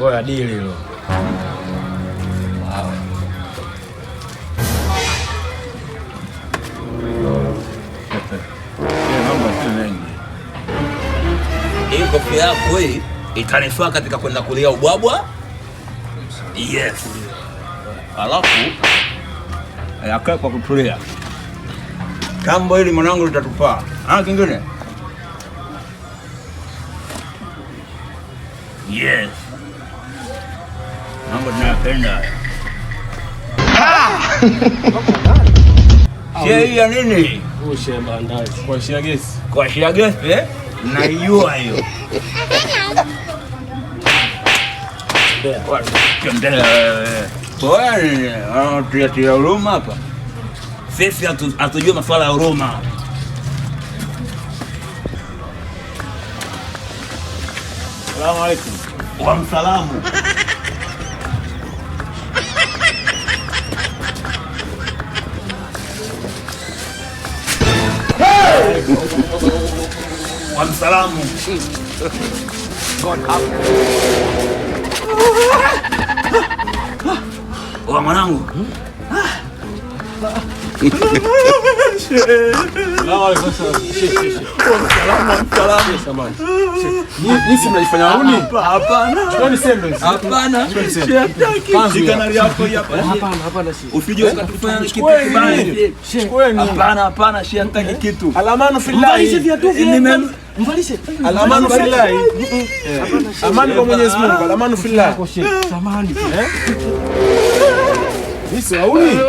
Oya dili hilo. Hii kofia yako hii itanifaa katika kwenda kulia ubwabwa. Yes. Alafu yakae kwa kutulia. Kambo hili mwanangu litatupaa. Kingine? Yes. Mambo tunayapenda. Shei ya nini? Shei mandazi. Kwa shia gesi. Kwa shia gesi, Naiua hiyo. Tendea. Bwana, tuyatia huruma hapa. Sisi hatujua masuala ya huruma. Salamu alaykum. Wa msalamu. Wa msalamu. Wa mwanangu. Salamu alaykum. Salamu. Samahani. Nisi mnajifanya wauni? Hapana. Twani sembe. Hapana. Sikanali yako hapa. Hapana. Usije ukatufanya kitu kibaya. Shikweni. Hapana, si hataki kitu. Alamanu fillahi. Mvalishe. Alamanu fillahi. Amani kwa Mwenyezi Mungu. Alamanu fillahi. Samahani. Nisi wauni?